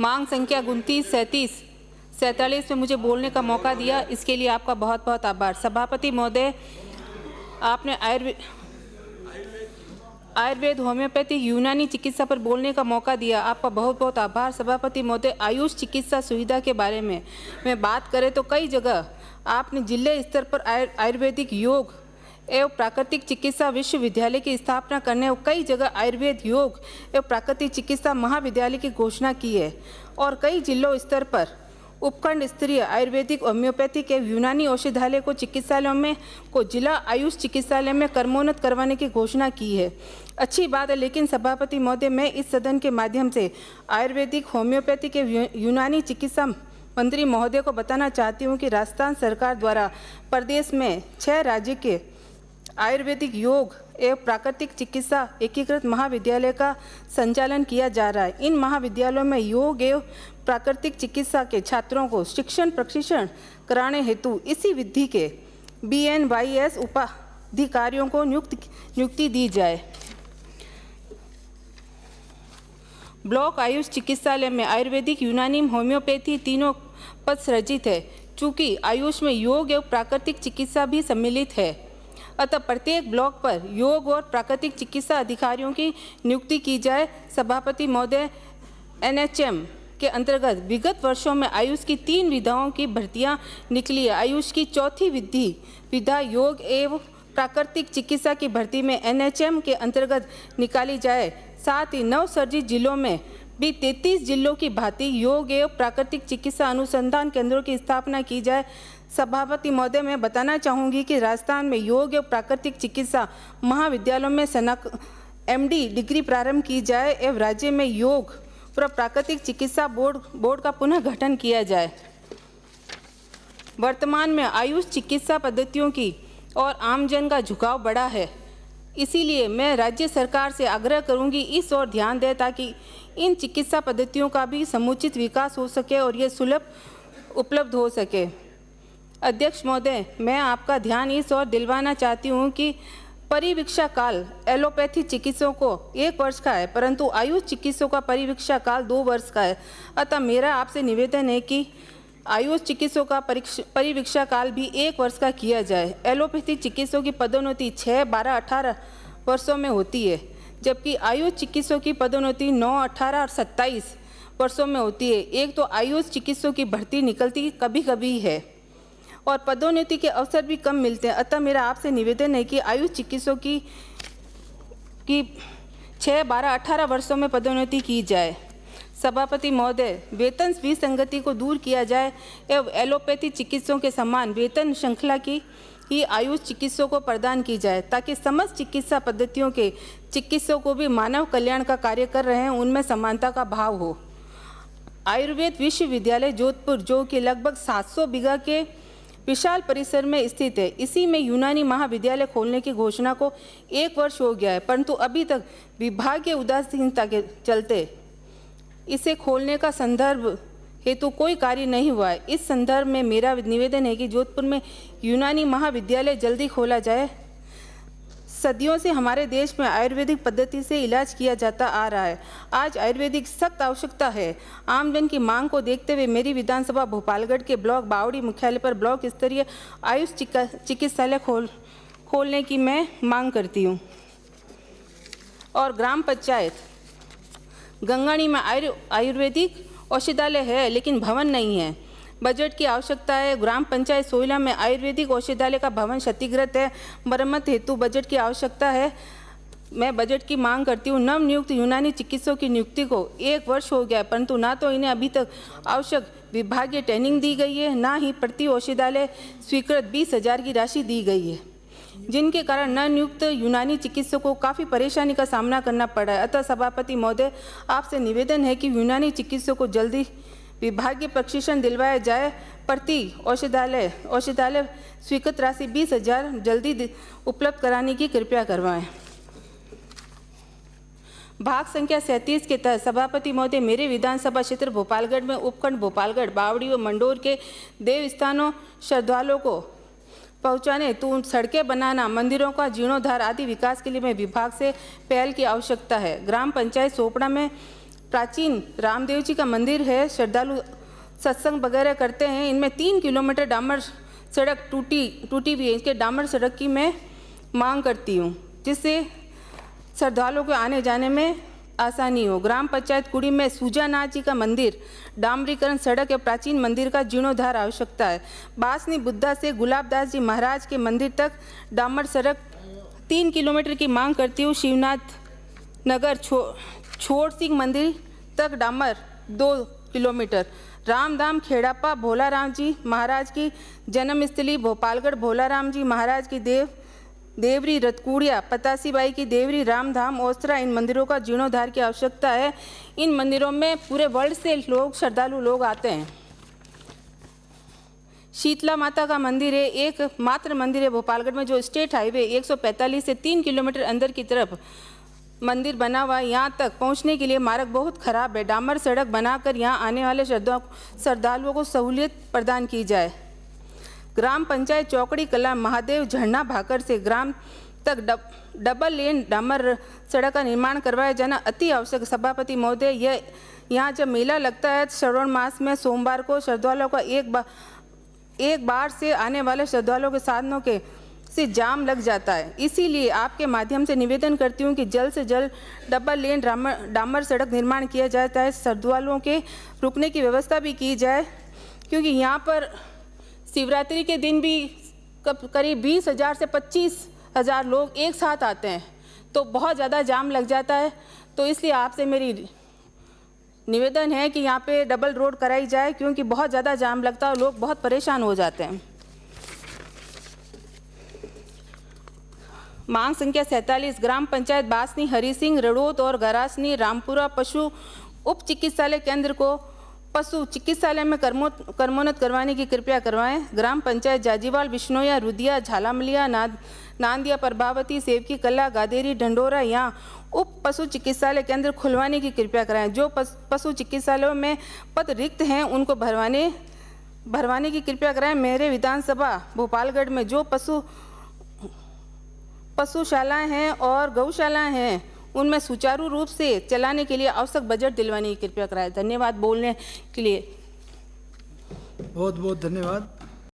मांग संख्या 29, 37, 47 में मुझे बोलने का मौका दिया, इसके लिए आपका बहुत बहुत आभार। सभापति महोदय, आपने आयुर्वेद, होम्योपैथी, यूनानी चिकित्सा पर बोलने का मौका दिया, आपका बहुत बहुत आभार। सभापति महोदय, आयुष चिकित्सा सुविधा के बारे में बात करें तो कई जगह आपने जिले स्तर पर आयुर्वेदिक योग एवं प्राकृतिक चिकित्सा विश्वविद्यालय की स्थापना करने और कई जगह आयुर्वेद, योग एवं प्राकृतिक चिकित्सा महाविद्यालय की घोषणा की है और कई जिलों स्तर पर उपखंड स्तरीय आयुर्वेदिक, होम्योपैथिक एवं यूनानी औषधालय को चिकित्सालयों में जिला आयुष चिकित्सालय में कर्मोन्नत करवाने की घोषणा की है। अच्छी बात है, लेकिन सभापति महोदय, मैं इस सदन के माध्यम से आयुर्वेदिक, होम्योपैथिक एवं यूनानी चिकित्सा मंत्री महोदय को बताना चाहती हूँ कि राजस्थान सरकार द्वारा प्रदेश में 6 राज्य के आयुर्वेदिक, योग एवं प्राकृतिक चिकित्सा एकीकृत महाविद्यालय का संचालन किया जा रहा है। इन महाविद्यालयों में योग एवं प्राकृतिक चिकित्सा के छात्रों को शिक्षण प्रशिक्षण कराने हेतु इसी विधि के BNYS उपाधिकारियों को नियुक्ति दी जाए। ब्लॉक आयुष चिकित्सालय में आयुर्वेदिक, यूनानी, होम्योपैथी तीनों पद सृजित है। चूँकि आयुष में योग एवं प्राकृतिक चिकित्सा भी सम्मिलित है, अतः प्रत्येक ब्लॉक पर योग और प्राकृतिक चिकित्सा अधिकारियों की नियुक्ति की जाए। सभापति महोदय, NHM के अंतर्गत विगत वर्षों में आयुष की 3 विधाओं की भर्तियां निकली है। आयुष की चौथी विधा योग एवं प्राकृतिक चिकित्सा की भर्ती में NHM के अंतर्गत निकाली जाए। साथ ही नवसर्जित जिलों में भी 33 जिलों की भांति योग एवं प्राकृतिक चिकित्सा अनुसंधान केंद्रों की स्थापना की जाए। सभापति महोदय, मैं बताना चाहूँगी कि राजस्थान में योग एवं प्राकृतिक चिकित्सा महाविद्यालयों में MD डिग्री प्रारंभ की जाए एवं राज्य में योग और प्राकृतिक चिकित्सा बोर्ड का पुनः गठन किया जाए। वर्तमान में आयुष चिकित्सा पद्धतियों की और आमजन का झुकाव बढ़ा है, इसीलिए मैं राज्य सरकार से आग्रह करूंगी इस ओर ध्यान दें ताकि इन चिकित्सा पद्धतियों का भी समुचित विकास हो सके और ये सुलभ उपलब्ध हो सके। अध्यक्ष महोदय, मैं आपका ध्यान इस ओर दिलवाना चाहती हूँ कि परिवीक्षा काल एलोपैथी चिकित्सकों को 1 वर्ष का है, परंतु आयुष चिकित्सकों का परिवीक्षा काल 2 वर्ष का है। अतः मेरा आपसे निवेदन है कि आयुष चिकित्सकों का परिवीक्षा काल भी 1 वर्ष का किया जाए। एलोपैथी चिकित्सकों की पदोन्नति 6, 12, 18 वर्षों में होती है, जबकि आयुष चिकित्सकों की पदोन्नति 9, 18 और 27 वर्षों में होती है। एक तो आयुष चिकित्सकों की भर्ती निकलती कभी कभी है और पदोन्नति के अवसर भी कम मिलते हैं। अतः मेरा आपसे निवेदन है कि आयुष चिकित्सकों की 6, 12, 18 वर्षों में पदोन्नति की जाए। सभापति महोदय, वेतन विसंगति को दूर किया जाए एवं एलोपैथी चिकित्सकों के समान वेतन श्रृंखला की ही आयुष चिकित्सकों को प्रदान की जाए ताकि समस्त चिकित्सा पद्धतियों के चिकित्सकों को भी मानव कल्याण का कार्य कर रहे हैं उनमें समानता का भाव हो। आयुर्वेद विश्वविद्यालय जोधपुर, जो कि लगभग 700 बीघा के विशाल परिसर में स्थित है, इसी में यूनानी महाविद्यालय खोलने की घोषणा को 1 वर्ष हो गया है, परंतु अभी तक विभागीय उदासीनता के चलते इसे खोलने का संदर्भ हेतु कोई कार्य नहीं हुआ है। इस संदर्भ में मेरा निवेदन है कि जोधपुर में यूनानी महाविद्यालय जल्दी खोला जाए। सदियों से हमारे देश में आयुर्वेदिक पद्धति से इलाज किया जाता आ रहा है। आज आयुर्वेदिक सख्त आवश्यकता है। आमजन की मांग को देखते हुए मेरी विधानसभा भोपालगढ़ के ब्लॉक बावड़ी मुख्यालय पर ब्लॉक स्तरीय आयुष चिकित्सालय खोलने की मैं मांग करती हूँ। और ग्राम पंचायत गंगाणी में आयुर्वेदिक औषधालय है, लेकिन भवन नहीं है। बजट की आवश्यकता है। ग्राम पंचायत सोयला में आयुर्वेदिक औषधालय का भवन क्षतिग्रस्त है, मरम्मत हेतु बजट की आवश्यकता है। मैं बजट की मांग करती हूँ। नवनियुक्त यूनानी चिकित्सकों की नियुक्ति को 1 वर्ष हो गया है, परंतु ना तो इन्हें अभी तक आवश्यक विभागीय ट्रेनिंग दी गई है, ना ही प्रति औषधालय स्वीकृत 20,000 की राशि दी गई है, जिनके कारण नवनियुक्त यूनानी चिकित्सकों को काफ़ी परेशानी का सामना करना पड़ा है। अतः सभापति महोदय, आपसे निवेदन है कि यूनानी चिकित्सकों को जल्दी विभागीय प्रशिक्षण दिलवाया जाए। प्रति औषधालय स्वीकृत राशि 20,000 जल्दी उपलब्ध कराने की कृपया करवाएं। भाग संख्या 37 के तहत सभापति महोदय, मेरे विधानसभा क्षेत्र भोपालगढ़ में उपखंड भोपालगढ़, बावड़ी व मंडोर के देव स्थानों श्रद्धालुओं को पहुँचाने हेतु सड़कें बनाना, मंदिरों का जीर्णोद्धार आदि विकास के लिए मैं विभाग से पहल की आवश्यकता है। ग्राम पंचायत सोपड़ा में प्राचीन रामदेव जी का मंदिर है, श्रद्धालु सत्संग वगैरह करते हैं। इनमें 3 किलोमीटर डामर सड़क टूटी हुई है। इसके डामर सड़क की मैं मांग करती हूँ, जिससे श्रद्धालुओं को आने जाने में आसानी हो। ग्राम पंचायत कुड़ी में सूजानाथ जी का मंदिर, डामरीकरण सड़क या प्राचीन मंदिर का जीर्णोद्धार आवश्यकता है। बासनी बुद्धा से गुलाबदास जी महाराज के मंदिर तक डामर सड़क 3 किलोमीटर की मांग करती हूँ। शिवनाथ नगर छोड़ सिंह मंदिर तक डामर 2 किलोमीटर। रामधाम खेड़ापा भोलाराम जी महाराज की जन्मस्थली भोपालगढ़, भोलाराम जी महाराज की देवरी रतकुड़िया, पतासीबाई की देवरी, रामधाम ओसरा, इन मंदिरों का जीर्णोद्धार की आवश्यकता है। इन मंदिरों में पूरे वर्ल्ड से श्रद्धालु लोग आते हैं। शीतला माता का मंदिर है, एक मात्र मंदिर है भोपालगढ़ में, जो स्टेट हाईवे 145 से 3 किलोमीटर अंदर की तरफ मंदिर बना हुआ है। यहाँ तक पहुँचने के लिए मार्ग बहुत खराब है। डामर सड़क बनाकर यहाँ आने वाले श्रद्धालुओं को सहूलियत प्रदान की जाए। ग्राम पंचायत चौकड़ी कला महादेव झरना भाकर से ग्राम तक डबल लेन डामर सड़क का निर्माण करवाया जाना अति आवश्यक। सभापति महोदय, यह यहाँ जब मेला लगता है श्रावण मास में सोमवार को श्रद्धालुओं का एक बार से आने वाले श्रद्धालुओं के साधनों के से जाम लग जाता है। इसीलिए आपके माध्यम से निवेदन करती हूँ कि जल्द से जल्द डबल लेन डामर सड़क निर्माण किया जाता है। श्रद्धालुओं के रुकने की व्यवस्था भी की जाए, क्योंकि यहाँ पर शिवरात्रि के दिन भी करीब 20,000 से 25,000 लोग एक साथ आते हैं, तो बहुत ज़्यादा जाम लग जाता है। तो इसलिए आपसे मेरी निवेदन है कि यहाँ पे डबल रोड कराई जाए, क्योंकि बहुत ज़्यादा जाम लगता है और लोग बहुत परेशान हो जाते हैं। मांग संख्या 47, ग्राम पंचायत बासनी, हरि सिंह, रड़ोत और गरासनी, रामपुरा पशु उप चिकित्सालय केंद्र को पशु चिकित्सालय में कर्मोन्नत करवाने की कृपया करवाएं। ग्राम पंचायत जाजीवाल, बिश्नोया, रुदिया, झालामलिया, नांदिया, प्रभावती, सेवकी कला, गादेरी, ढंडोरा यहाँ उप पशु चिकित्सालय केंद्र खुलवाने की कृपया कराएं। जो पशु चिकित्सालयों में पद रिक्त हैं उनको भरवाने की कृपया कराएं। मेरे विधानसभा भोपालगढ़ में जो पशुशालाएं हैं और गौशालाएं हैं, उनमें सुचारू रूप से चलाने के लिए आवश्यक बजट दिलवाने की कृपया कराएं। धन्यवाद बोलने के लिए। बहुत बहुत धन्यवाद।